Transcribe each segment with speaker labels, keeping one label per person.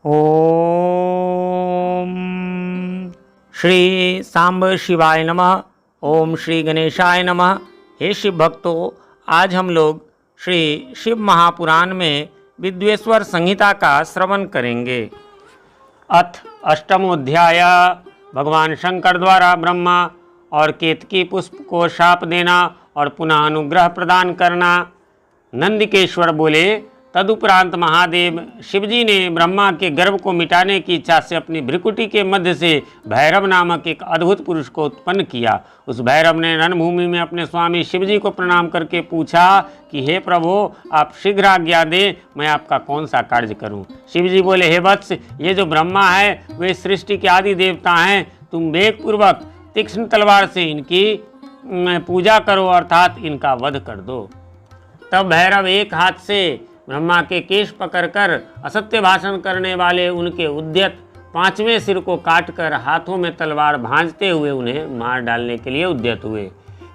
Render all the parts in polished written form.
Speaker 1: ओम श्री सांब शिवाय नमः। ओम श्री गणेशाय नमः। हे शिव भक्तों, आज हम लोग श्री शिव महापुराण में विद्वेश्वर संहिता का श्रवण करेंगे। अथ अष्टमोध्याय। भगवान शंकर द्वारा ब्रह्मा और केतकी पुष्प को शाप देना और पुनः अनुग्रह प्रदान करना। नंदिकेश्वर बोले, तदुपरांत महादेव शिवजी ने ब्रह्मा के गर्भ को मिटाने की इच्छा से अपनी भ्रिकुटी के मध्य से भैरव नामक एक अद्भुत पुरुष को उत्पन्न किया। उस भैरव ने रणभूमि में अपने स्वामी शिवजी को प्रणाम करके पूछा कि हे प्रभु, आप शीघ्र आज्ञा दें, मैं आपका कौन सा कार्य करूं। शिवजी बोले, हे वत्स, ये जो ब्रह्मा है वे सृष्टि के आदि देवता हैं। तुम वेगपूर्वक तीक्ष्ण तलवार से इनकी पूजा करो, अर्थात इनका वध कर दो। तब भैरव एक हाथ से ब्रह्मा के केश पकड़कर असत्य भाषण करने वाले उनके उद्यत पांचवें सिर को काटकर हाथों में तलवार भांजते हुए उन्हें मार डालने के लिए उद्यत हुए।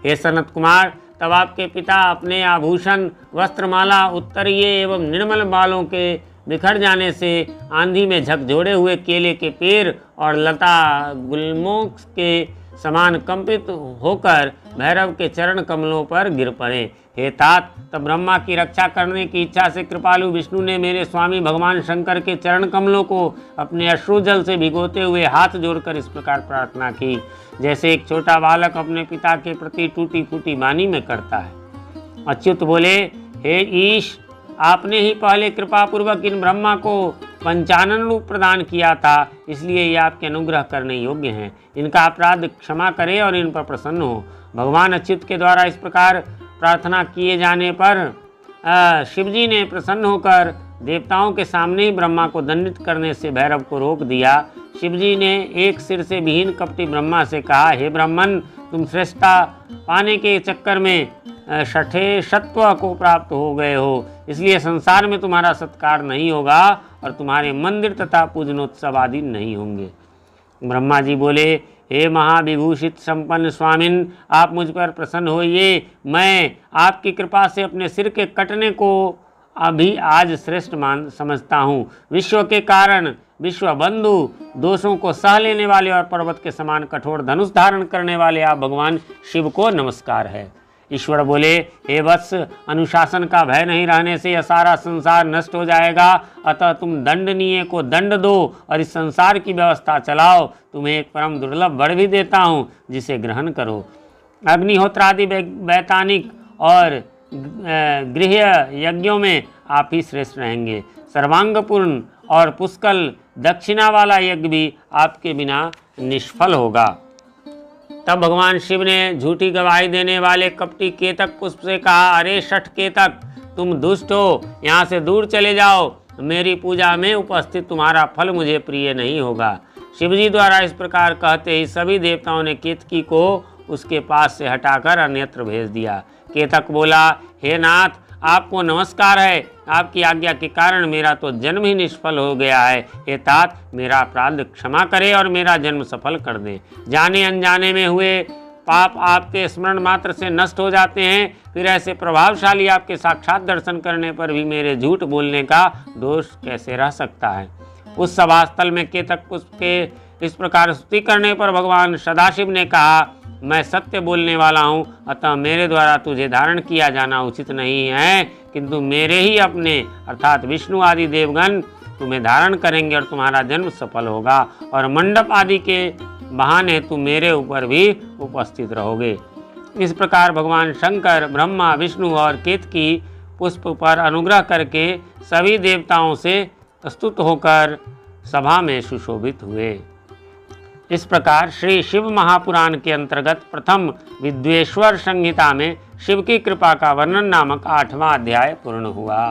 Speaker 1: हे सनत कुमार, तब आपके पिता अपने आभूषण, वस्त्रमाला, उत्तरीय एवं निर्मल बालों के बिखर जाने से आंधी में झकझोरे हुए केले के पेड़ और लता गुल्मों के समान कंपित होकर भैरव के चरण कमलों पर गिर पड़े। हे तात, तब ब्रह्मा की रक्षा करने की इच्छा से कृपालु विष्णु ने मेरे स्वामी भगवान शंकर के चरण कमलों को अपने अश्रुजल से भिगोते हुए हाथ जोड़कर इस प्रकार प्रार्थना की, जैसे एक छोटा बालक अपने पिता के प्रति टूटी फूटी वाणी में करता है। अच्युत बोले, हे ईश, आपने ही पहले कृपापूर्वक इन ब्रह्मा को पंचानन रूप प्रदान किया था, इसलिए ये आपके अनुग्रह करने योग्य हैं। इनका अपराध क्षमा करें और इन पर प्रसन्न हो। भगवान अच्युत के द्वारा इस प्रकार प्रार्थना किए जाने पर शिवजी ने प्रसन्न होकर देवताओं के सामने ही ब्रह्मा को दंडित करने से भैरव को रोक दिया। शिवजी ने एक सिर से विहीन कपटी ब्रह्मा से कहा, हे ब्राह्मण, तुम श्रेष्ठता पाने के चक्कर में शठेशत्व को प्राप्त हो गए हो, इसलिए संसार में तुम्हारा सत्कार नहीं होगा और तुम्हारे मंदिर तथा पूजनोत्सव आदि नहीं होंगे। ब्रह्मा जी बोले, हे महाविभूषित संपन्न स्वामिन, आप मुझ पर प्रसन्न होइए। मैं आपकी कृपा से अपने सिर के कटने को अभी आज श्रेष्ठ मान समझता हूँ। विश्व के कारण, विश्व बंधु, दोषों को सह लेने वाले और पर्वत के समान कठोर धनुष धारण करने वाले आप भगवान शिव को नमस्कार है। ईश्वर बोले, हे वत्स, अनुशासन का भय नहीं रहने से यह सारा संसार नष्ट हो जाएगा, अतः तुम दंडनीय को दंड दो और इस संसार की व्यवस्था चलाओ। तुम्हें एक परम दुर्लभ वर भी देता हूँ, जिसे ग्रहण करो। अग्निहोत्रादि वैतानिक और गृह यज्ञों में आप ही श्रेष्ठ रहेंगे। सर्वांगपूर्ण और पुष्कल दक्षिणा वाला यज्ञ भी आपके बिना निष्फल होगा। तब भगवान शिव ने झूठी गवाही देने वाले कपटी केतक पुष्प से कहा, अरे शठ केतक, तुम दुष्ट हो, यहाँ से दूर चले जाओ। मेरी पूजा में उपस्थित तुम्हारा फल मुझे प्रिय नहीं होगा। शिवजी द्वारा इस प्रकार कहते ही सभी देवताओं ने केतकी को उसके पास से हटाकर अन्यत्र भेज दिया। केतक बोला, हे नाथ, आपको नमस्कार है। आपकी आज्ञा के कारण मेरा तो जन्म ही निष्फल हो गया है। हे तात, मेरा अपराध क्षमा करें और मेरा जन्म सफल कर दें। जाने अनजाने में हुए पाप आपके स्मरण मात्र से नष्ट हो जाते हैं, फिर ऐसे प्रभावशाली आपके साक्षात दर्शन करने पर भी मेरे झूठ बोलने का दोष कैसे रह सकता है। उस सभास्थल में केतक पुष्प के इस प्रकार स्तुति करने पर भगवान सदाशिव ने कहा, मैं सत्य बोलने वाला हूँ, अतः मेरे द्वारा तुझे धारण किया जाना उचित नहीं है, किंतु मेरे ही अपने अर्थात विष्णु आदि देवगण तुम्हें धारण करेंगे और तुम्हारा जन्म सफल होगा और मंडप आदि के बहाने तुम मेरे ऊपर भी उपस्थित रहोगे। इस प्रकार भगवान शंकर, ब्रह्मा, विष्णु और केतकी पुष्प पर अनुग्रह करके सभी देवताओं से स्तुत होकर सभा में सुशोभित हुए। इस प्रकार श्री शिव महापुराण के अंतर्गत प्रथम विद्वेश्वर संहिता में शिव की कृपा का वर्णन नामक 8वां अध्याय पूर्ण हुआ।